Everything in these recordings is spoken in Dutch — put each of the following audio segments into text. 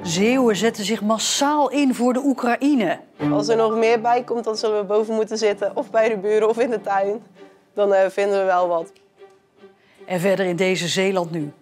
Zeeuwen zetten zich massaal in voor de Oekraïne. Als er nog meer bij komt, dan zullen we boven moeten zitten. Of bij de buren of in de tuin. Dan vinden we wel wat. En verder in deze Zeeland nu.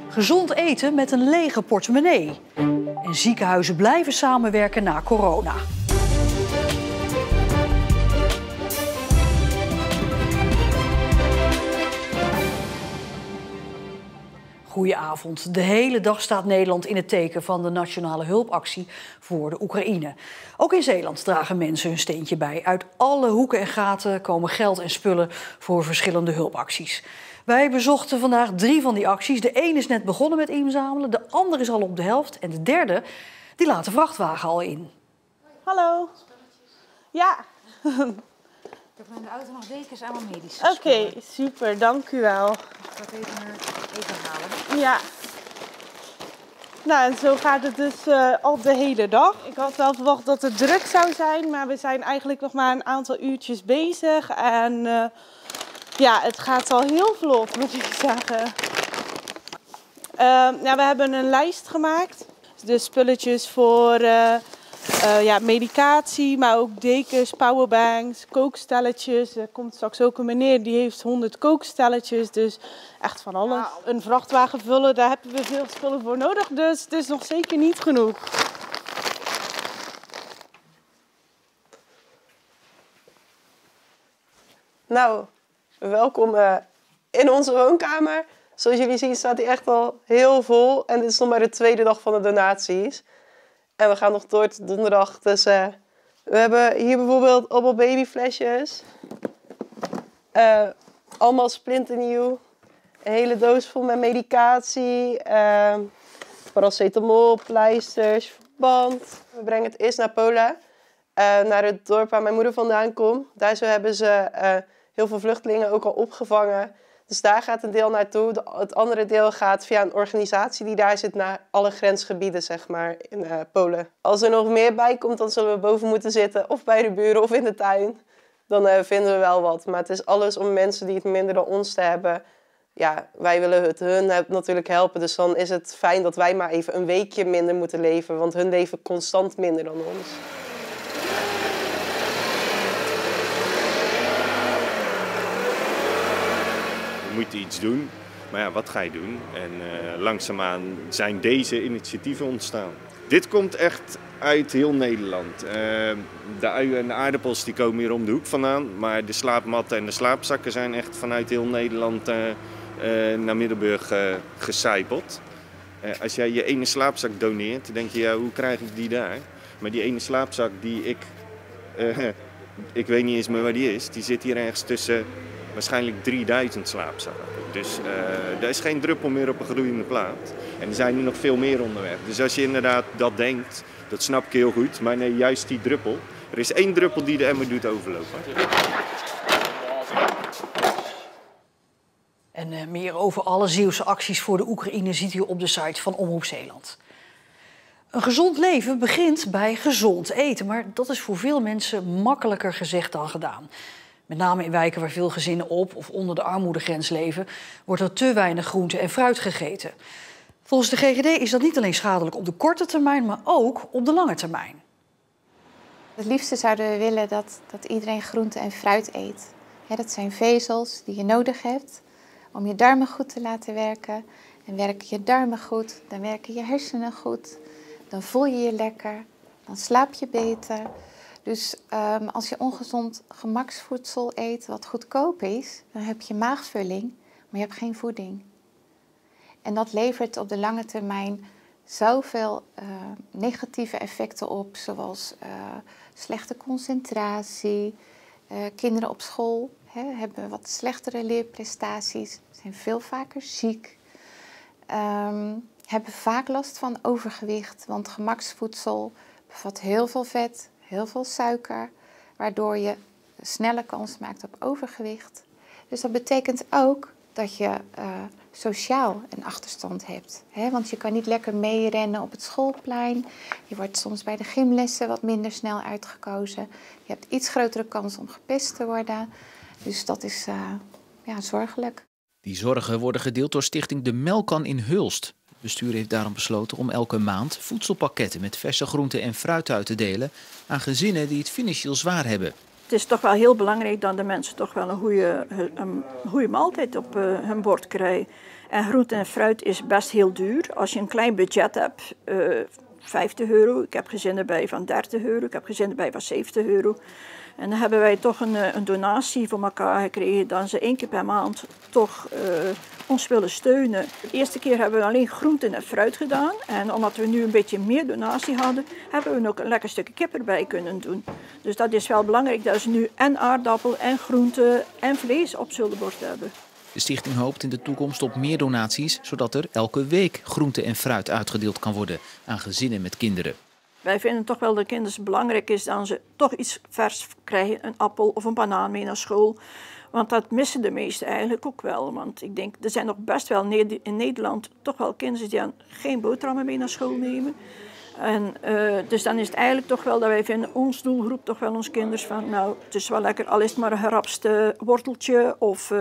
Gezond eten met een lege portemonnee. En ziekenhuizen blijven samenwerken na corona. Goedenavond. De hele dag staat Nederland in het teken van de nationale hulpactie voor de Oekraïne. Ook in Zeeland dragen mensen hun steentje bij. Uit alle hoeken en gaten komen geld en spullen voor verschillende hulpacties. Wij bezochten vandaag 3 van die acties. De een is net begonnen met inzamelen, de ander is al op de helft en de derde die laat de vrachtwagen al in. Hallo. Ja. Ik heb in de auto nog dekens aan mijn medisch. Oké, super, dank u wel. Ik ga het even halen. Ja. Nou, en zo gaat het dus al de hele dag. Ik had wel verwacht dat het druk zou zijn, maar we zijn eigenlijk nog maar een aantal uurtjes bezig. En ja, het gaat al heel vlot, moet ik zeggen. Nou, we hebben een lijst gemaakt. De spulletjes voor ja, medicatie, maar ook dekens, powerbanks, kookstelletjes. Er komt straks ook een meneer die heeft 100 kookstelletjes, dus echt van alles. Ja. Een vrachtwagen vullen, daar hebben we veel spullen voor nodig, dus het is nog zeker niet genoeg. Nou, welkom in onze woonkamer. Zoals jullie zien staat die echt al heel vol en dit is nog maar de tweede dag van de donaties. En we gaan nog door tot donderdag. Dus we hebben hier bijvoorbeeld allemaal babyflesjes. Allemaal splinternieuw. Een hele doos vol met medicatie. Paracetamol, pleisters, verband. We brengen het eerst naar Polen. Naar het dorp waar mijn moeder vandaan komt. Daar zo hebben ze heel veel vluchtelingen ook al opgevangen. Dus daar gaat een deel naartoe. Het andere deel gaat via een organisatie die daar zit naar alle grensgebieden, zeg maar, in Polen. Als er nog meer bij komt, dan zullen we boven moeten zitten. Of bij de buren of in de tuin. Dan vinden we wel wat. Maar het is alles om mensen die het minder dan ons te hebben. Ja, wij willen het hun natuurlijk helpen. Dus dan is het fijn dat wij maar even een weekje minder moeten leven. Want hun leven constant minder dan ons. We moeten iets doen, maar ja, wat ga je doen? En langzaamaan zijn deze initiatieven ontstaan. Dit komt echt uit heel Nederland. De uien en de aardappels die komen hier om de hoek vandaan, maar de slaapmatten en de slaapzakken zijn echt vanuit heel Nederland naar Middelburg gecijpeld. Als jij je ene slaapzak doneert, dan denk je, ja, hoe krijg ik die daar? Maar die ene slaapzak die ik weet niet eens meer waar die is, die zit hier ergens tussen waarschijnlijk 3000 slaapzakken. Dus er is geen druppel meer op een gloeiende plaat. En er zijn er nog veel meer onderweg. Dus als je inderdaad dat denkt, dat snap ik heel goed. Maar nee, juist die druppel. Er is 1 druppel die de emmer doet overlopen. En meer over alle Zeeuwse acties voor de Oekraïne ziet u op de site van Omroep Zeeland. Een gezond leven begint bij gezond eten. Maar dat is voor veel mensen makkelijker gezegd dan gedaan. Met name in wijken waar veel gezinnen op of onder de armoedegrens leven, wordt er te weinig groente en fruit gegeten. Volgens de GGD is dat niet alleen schadelijk op de korte termijn, maar ook op de lange termijn. Het liefste zouden we willen dat iedereen groente en fruit eet. Ja, dat zijn vezels die je nodig hebt om je darmen goed te laten werken. En werken je darmen goed, dan werken je hersenen goed. Dan voel je je lekker, dan slaap je beter. Dus als je ongezond gemaksvoedsel eet wat goedkoop is, dan heb je maagvulling, maar je hebt geen voeding. En dat levert op de lange termijn zoveel negatieve effecten op, zoals slechte concentratie. Kinderen op school hebben wat slechtere leerprestaties, zijn veel vaker ziek. Hebben vaak last van overgewicht, want gemaksvoedsel bevat heel veel vet, heel veel suiker, waardoor je sneller kans maakt op overgewicht. Dus dat betekent ook dat je sociaal een achterstand hebt. Want je kan niet lekker meerennen op het schoolplein. Je wordt soms bij de gymlessen wat minder snel uitgekozen. Je hebt iets grotere kans om gepest te worden. Dus dat is zorgelijk. Die zorgen worden gedeeld door stichting De Melkkan in Hulst. bestuur heeft daarom besloten om elke maand voedselpakketten met verse groenten en fruit uit te delen aan gezinnen die het financieel zwaar hebben. Het is toch wel heel belangrijk dat de mensen toch wel een goede maaltijd op hun bord krijgen. En groente en fruit is best heel duur. Als je een klein budget hebt, €50. Ik heb gezinnen bij van €30. Ik heb gezinnen bij van €70. En dan hebben wij toch een donatie voor elkaar gekregen dat ze 1 keer per maand toch ons willen steunen. De eerste keer hebben we alleen groenten en fruit gedaan. En omdat we nu een beetje meer donatie hadden, hebben we ook een lekker stukje kip erbij kunnen doen. Dus dat is wel belangrijk dat ze nu en aardappel en groenten en vlees op zullen bord hebben. De stichting hoopt in de toekomst op meer donaties, zodat er elke week groente en fruit uitgedeeld kan worden aan gezinnen met kinderen. Wij vinden toch wel dat kinderen belangrijk is dat ze toch iets vers krijgen, een appel of een banaan mee naar school. Want dat missen de meesten eigenlijk ook wel. Want ik denk, er zijn nog best wel in Nederland toch wel kinderen die geen boterhammen mee naar school nemen. En, dus dan is het eigenlijk toch wel dat wij vinden, ons doelgroep, toch wel ons kinderen van, nou, het is wel lekker, al is het maar een gerapste worteltje of...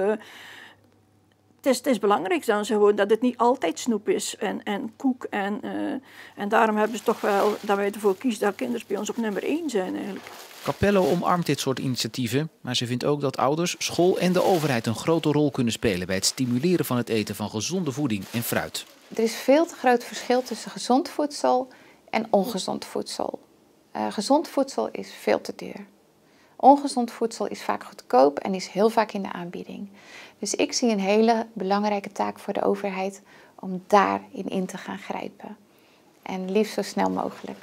Het is belangrijk dan gewoon dat het niet altijd snoep is en koek. En daarom hebben ze toch wel dat wij ervoor kiezen dat kinderen bij ons op nummer 1 zijn eigenlijk. Capello omarmt dit soort initiatieven, maar ze vindt ook dat ouders, school en de overheid een grote rol kunnen spelen bij het stimuleren van het eten van gezonde voeding en fruit. Er is veel te groot verschil tussen gezond voedsel en ongezond voedsel. Gezond voedsel is veel te duur. Ongezond voedsel is vaak goedkoop en is heel vaak in de aanbieding. Dus ik zie een hele belangrijke taak voor de overheid om daarin in te gaan grijpen. En liefst zo snel mogelijk.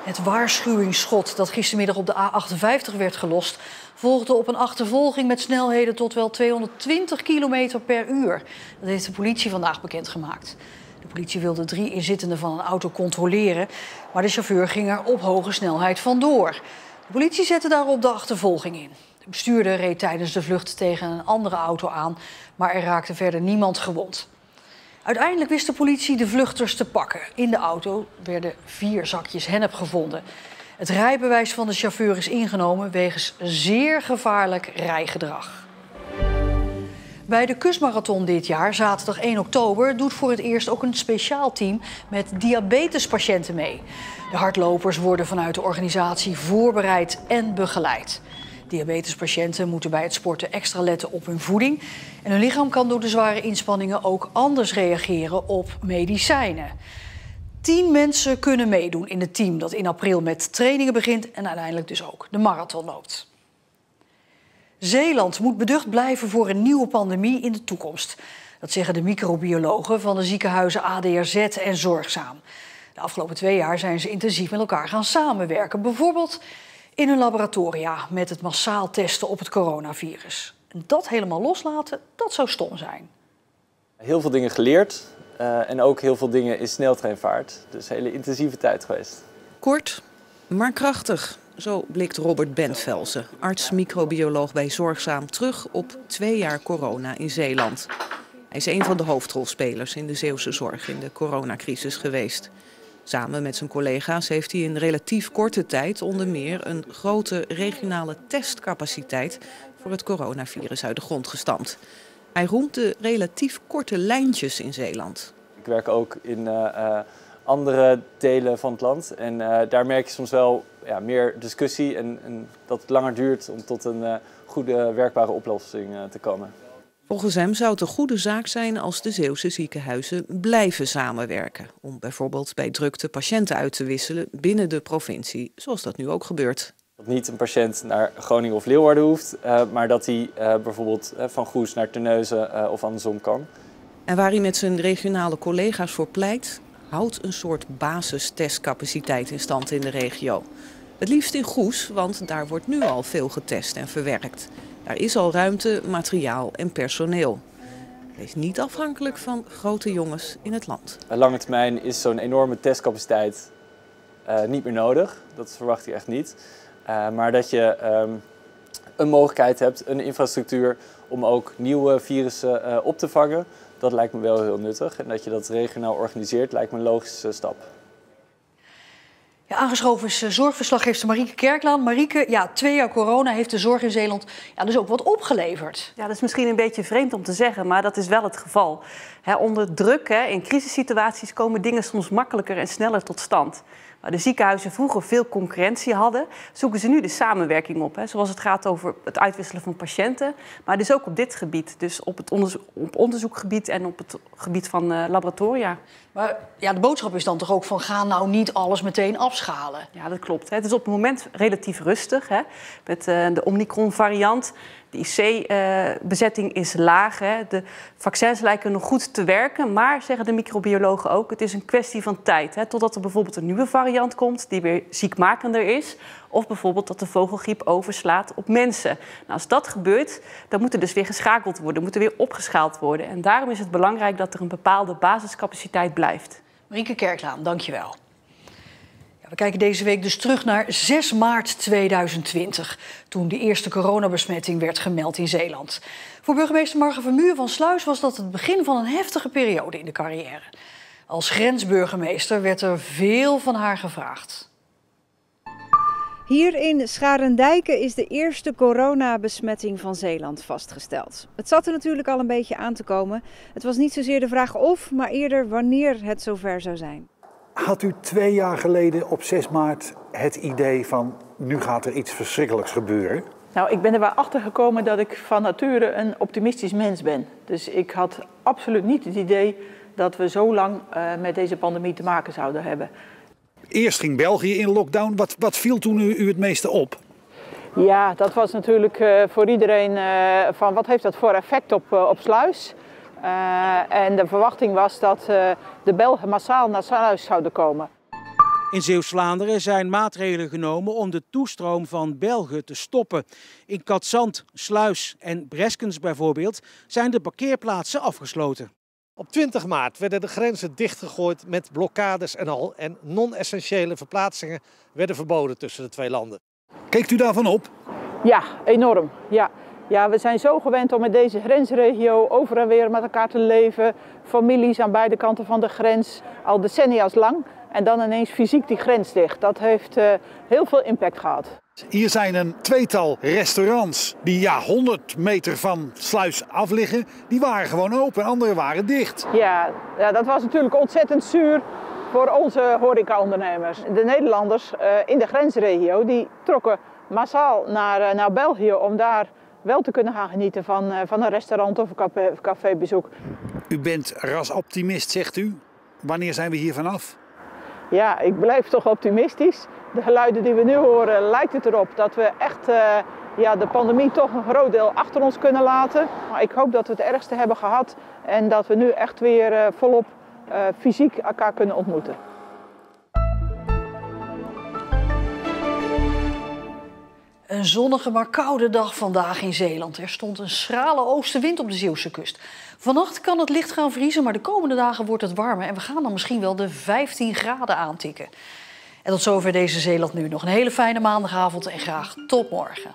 Het waarschuwingsschot dat gistermiddag op de A58 werd gelost, volgde op een achtervolging met snelheden tot wel 220 km per uur. Dat heeft de politie vandaag bekendgemaakt. De politie wilde 3 inzittenden van een auto controleren, maar de chauffeur ging er op hoge snelheid vandoor. De politie zette daarop de achtervolging in. De bestuurder reed tijdens de vlucht tegen een andere auto aan, maar er raakte verder niemand gewond. Uiteindelijk wist de politie de vluchters te pakken. In de auto werden 4 zakjes hennep gevonden. Het rijbewijs van de chauffeur is ingenomen wegens zeer gevaarlijk rijgedrag. Bij de kustmarathon dit jaar, zaterdag 1 oktober, doet voor het eerst ook een speciaal team met diabetespatiënten mee. De hardlopers worden vanuit de organisatie voorbereid en begeleid. Diabetespatiënten moeten bij het sporten extra letten op hun voeding. En hun lichaam kan door de zware inspanningen ook anders reageren op medicijnen. 10 mensen kunnen meedoen in het team dat in april met trainingen begint en uiteindelijk dus ook de marathon loopt. Zeeland moet beducht blijven voor een nieuwe pandemie in de toekomst. Dat zeggen de microbiologen van de ziekenhuizen ADRZ en Zorgzaam. De afgelopen 2 jaar zijn ze intensief met elkaar gaan samenwerken. Bijvoorbeeld in hun laboratoria met het massaal testen op het coronavirus. En dat helemaal loslaten, dat zou stom zijn. Heel veel dingen geleerd en ook heel veel dingen in sneltreinvaart. Dus een hele intensieve tijd geweest. Kort, maar krachtig. Zo blikt Robert Bentvelsen, arts-microbioloog bij Zorgzaam, terug op 2 jaar corona in Zeeland. Hij is een van de hoofdrolspelers in de Zeeuwse zorg in de coronacrisis geweest. Samen met zijn collega's heeft hij in relatief korte tijd onder meer een grote regionale testcapaciteit voor het coronavirus uit de grond gestampt. Hij roemt de relatief korte lijntjes in Zeeland. Ik werk ook in andere delen van het land en daar merk je soms wel meer discussie en dat het langer duurt om tot een goede werkbare oplossing te komen. Volgens hem zou het een goede zaak zijn als de Zeeuwse ziekenhuizen blijven samenwerken. Om bijvoorbeeld bij drukte patiënten uit te wisselen binnen de provincie, zoals dat nu ook gebeurt. Dat niet een patiënt naar Groningen of Leeuwarden hoeft, maar dat hij bijvoorbeeld van Goes naar Terneuzen of andersom kan. En waar hij met zijn regionale collega's voor pleit, houdt een soort basistestcapaciteit in stand in de regio. Het liefst in Goes, want daar wordt nu al veel getest en verwerkt. Daar is al ruimte, materiaal en personeel. Hij is niet afhankelijk van grote jongens in het land. Op lange termijn is zo'n enorme testcapaciteit niet meer nodig. Dat verwacht ik echt niet. Maar dat je een mogelijkheid hebt, een infrastructuur om ook nieuwe virussen op te vangen, dat lijkt me wel heel nuttig. En dat je dat regionaal organiseert lijkt me een logische stap. Ja, Ja, aangeschoven is zorgverslaggever Marieke Kerklaan. Marieke, ja, 2 jaar corona heeft de zorg in Zeeland dus ook wat opgeleverd. Ja, dat is misschien een beetje vreemd om te zeggen, maar dat is wel het geval. Onder druk, in crisissituaties komen dingen soms makkelijker en sneller tot stand. Waar de ziekenhuizen vroeger veel concurrentie hadden, zoeken ze nu de samenwerking op. Zoals het gaat over het uitwisselen van patiënten, maar dus ook op dit gebied. Dus op het onderzoekgebied en op het gebied van laboratoria. Maar ja, de boodschap is dan toch ook van ga nou niet alles meteen afschalen. Ja, dat klopt. Het is op het moment relatief rustig. Met de Omicron-variant. De IC-bezetting is laag. De vaccins lijken nog goed te werken. Maar, zeggen de microbiologen ook, het is een kwestie van tijd. Totdat er bijvoorbeeld een nieuwe variant komt die weer ziekmakender is. Of bijvoorbeeld dat de vogelgriep overslaat op mensen. Nou, als dat gebeurt, dan moet er dus weer geschakeld worden. Moet er weer opgeschaald worden. En daarom is het belangrijk dat er een bepaalde basiscapaciteit blijft. Marieke Kerklaan, dankjewel. We kijken deze week dus terug naar 6 maart 2020... toen de eerste coronabesmetting werd gemeld in Zeeland. Voor burgemeester Marga Vermuyen van Sluis was dat het begin van een heftige periode in de carrière. Als grensburgemeester werd er veel van haar gevraagd. Hier in Scharendijke is de eerste coronabesmetting van Zeeland vastgesteld. Het zat er natuurlijk al een beetje aan te komen. Het was niet zozeer de vraag of, maar eerder wanneer het zover zou zijn. Had u 2 jaar geleden op 6 maart het idee van nu gaat er iets verschrikkelijks gebeuren? Nou, ik ben er wel achter gekomen dat ik van nature een optimistisch mens ben. Dus ik had absoluut niet het idee dat we zo lang met deze pandemie te maken zouden hebben. Eerst ging België in lockdown. Wat viel toen u het meeste op? Ja, dat was natuurlijk voor iedereen van wat heeft dat voor effect op Sluis. En de verwachting was dat de Belgen massaal naar Sluis zouden komen. In Zeeuws-Vlaanderen zijn maatregelen genomen om de toestroom van Belgen te stoppen. In Katzand, Sluis en Breskens bijvoorbeeld zijn de parkeerplaatsen afgesloten. Op 20 maart werden de grenzen dichtgegooid met blokkades en al. En non-essentiële verplaatsingen werden verboden tussen de 2 landen. Keekt u daarvan op? Ja, enorm. Ja, we zijn zo gewend om in deze grensregio over en weer met elkaar te leven. Families aan beide kanten van de grens, al decennia's lang. En dan ineens fysiek die grens dicht. Dat heeft heel veel impact gehad. Hier zijn een 2-tal restaurants die 100 meter van Sluis af liggen. Die waren gewoon open, andere waren dicht. Ja, dat was natuurlijk ontzettend zuur voor onze horecaondernemers. De Nederlanders in de grensregio die trokken massaal naar België om daar wel te kunnen gaan genieten van een restaurant of een cafébezoek. U bent rasoptimist, zegt u. Wanneer zijn we hier vanaf? Ja, ik blijf toch optimistisch. De geluiden die we nu horen lijkt het erop dat we echt de pandemie toch een groot deel achter ons kunnen laten. Maar ik hoop dat we het ergste hebben gehad en dat we nu echt weer volop fysiek elkaar kunnen ontmoeten. Een zonnige maar koude dag vandaag in Zeeland. Er stond een schrale oostenwind op de Zeeuwse kust. Vannacht kan het licht gaan vriezen, maar de komende dagen wordt het warmer. En we gaan dan misschien wel de 15 graden aantikken. En tot zover deze Zeeland Nu. Nog een hele fijne maandagavond en graag tot morgen.